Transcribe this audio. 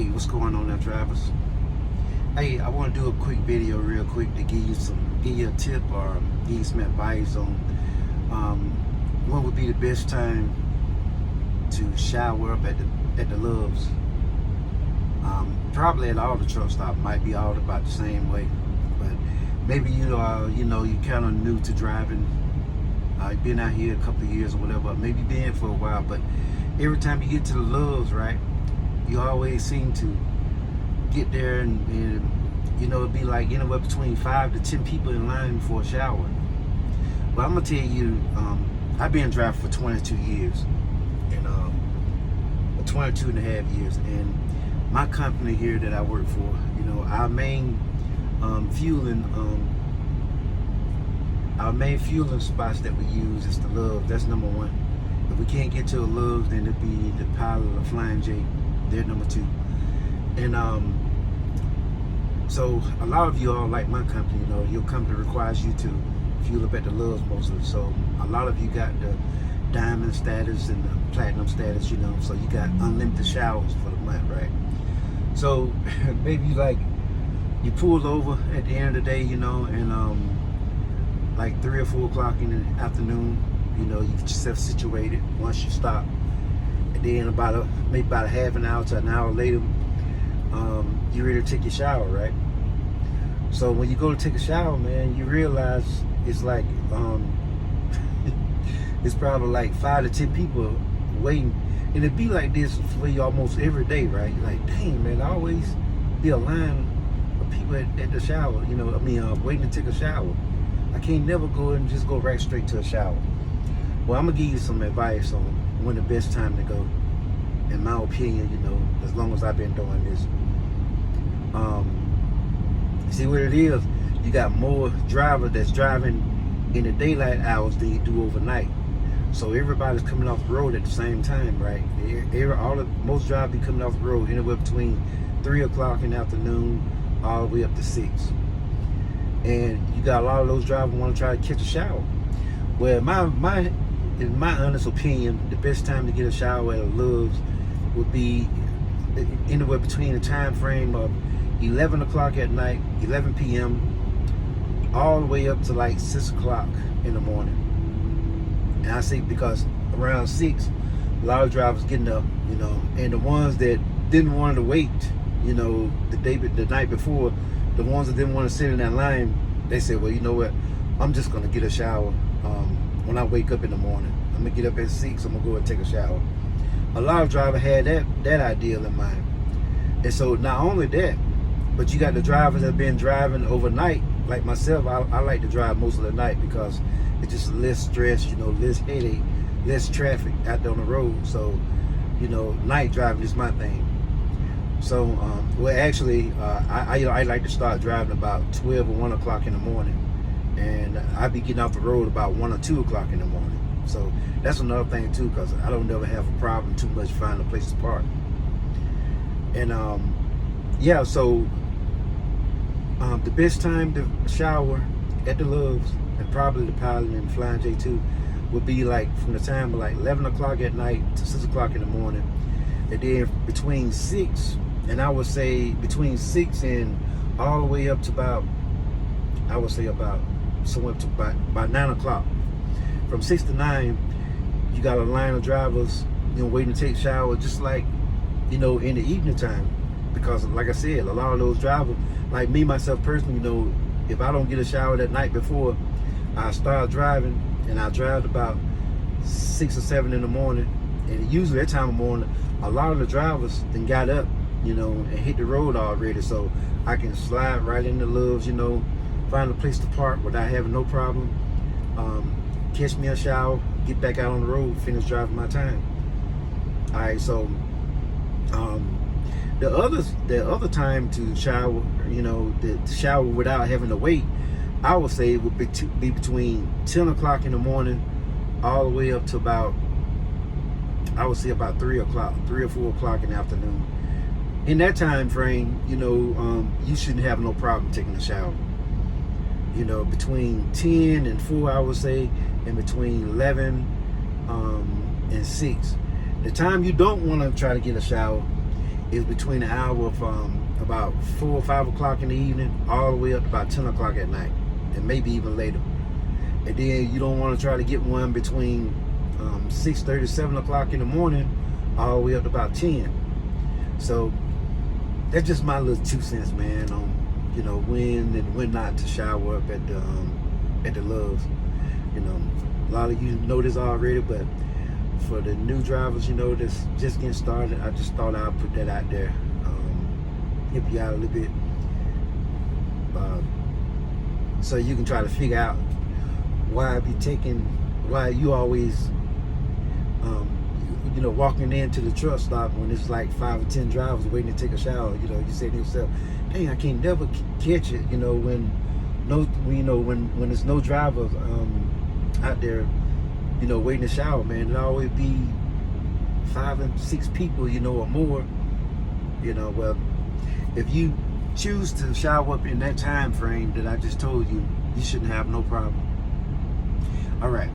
Hey, what's going on there, drivers? Hey, I want to do a quick video real quick to give you a tip or give you some advice on when would be the best time to shower up at the Loves. Probably at all the truck stops, might be all about the same way, but maybe you kind of new to driving. You've been out here a couple of years or whatever, maybe been for a while, but every time you get to the Loves, right, you always seem to get there and it'd be like anywhere between 5 to 10 people in line for a shower. But I'm gonna tell you, I've been driving for 22 years, and 22 and a half years, and my company here that I work for, our main fueling spots that we use is the Loves. That's number one. If we can't get to the Loves, then it'd be the Pilot or Flying J. They're number two. And so a lot of you all like my company, your company requires you to fuel up at the Loves mostly. So a lot of you got the diamond status and the platinum status, so you got unlimited showers for the month, right? So maybe you pull over at the end of the day, and like 3 or 4 o'clock in the afternoon, you get yourself situated. Once you stop, and then maybe about a half an hour to an hour later, you're ready to take your shower, right? So when you go to take a shower, man, you realize it's like it's probably like 5 to 10 people waiting, and it be like this for you almost every day, right? You're like, dang, man, I always be a line of people at the shower, waiting to take a shower. I can't never go and just go right straight to a shower. Well, I'm gonna give you some advice on when the best time to go, in my opinion, as long as I've been doing this. See what it is, you got more drivers that's driving in the daylight hours than you do overnight. So everybody's coming off the road at the same time, right? Most drivers be coming off the road anywhere between 3 o'clock in the afternoon all the way up to 6. And you got a lot of those drivers want to try to catch a shower. Well, in my honest opinion, the best time to get a shower at a Loves would be anywhere between the time frame of 11 o'clock at night, 11 p.m., all the way up to like 6 o'clock in the morning. And I say because around 6, a lot of drivers getting up, and the ones that didn't want to wait, the night before, the ones that didn't want to sit in that line, they said, well, you know what, I'm just going to get a shower when I wake up in the morning. I'm going to get up at 6, I'm going to go and take a shower. A lot of drivers had that ideal in mind. And so not only that, but you got the drivers that have been driving overnight, like myself. I like to drive most of the night because it's just less stress, less headache, less traffic out there on the road. So, night driving is my thing. So, I like to start driving about 12 or 1 o'clock in the morning. And I be getting off the road about 1 or 2 o'clock in the morning. So that's another thing too, because I don't never have a problem too much finding a place to park. And so the best time to shower at the Loves, and probably the Pilot and Flying J too, would be like from the time of like 11 o'clock at night to 6 o'clock in the morning. And then between 6, and I would say between 6 and all the way up to about somewhere to about 9 o'clock. From 6 to 9, you got a line of drivers, waiting to take a shower, just like, in the evening time. Because like I said, a lot of those drivers, like me, myself personally, if I don't get a shower that night before, I start driving, and I drive about 6 or 7 in the morning. And usually that time of morning, a lot of the drivers then got up, and hit the road already. So I can slide right in the Loves, find a place to park without having no problem. Catch me a shower, get back out on the road, finish driving my time. All right, so the other time to shower, to shower without having to wait, I would say it would be between 10 o'clock in the morning all the way up to about 3 o'clock, 3 or 4 o'clock in the afternoon. In that time frame, you shouldn't have no problem taking a shower. Between 10 and 4, I would say, and between 11 and 6. The time you don't want to try to get a shower is between the hour of about 4 or 5 o'clock in the evening all the way up to about 10 o'clock at night, and maybe even later. And then you don't want to try to get one between 6:30, 7 o'clock in the morning all the way up to about 10. So that's just my little 2 cents, man, on when and when not to shower up at the Loves. A lot of you know this already, but for the new drivers, that's just getting started, I just thought I'd put that out there, help you out a little bit, so you can try to figure out why you always walking into the truck stop when it's like 5 or 10 drivers waiting to take a shower. You say to yourself, dang, I can't never catch it, when there's no drivers out there waiting to shower, man. It'll always be 5 and 6 people, or more. Well, if you choose to shower up in that time frame that I just told you, you shouldn't have no problem. All right.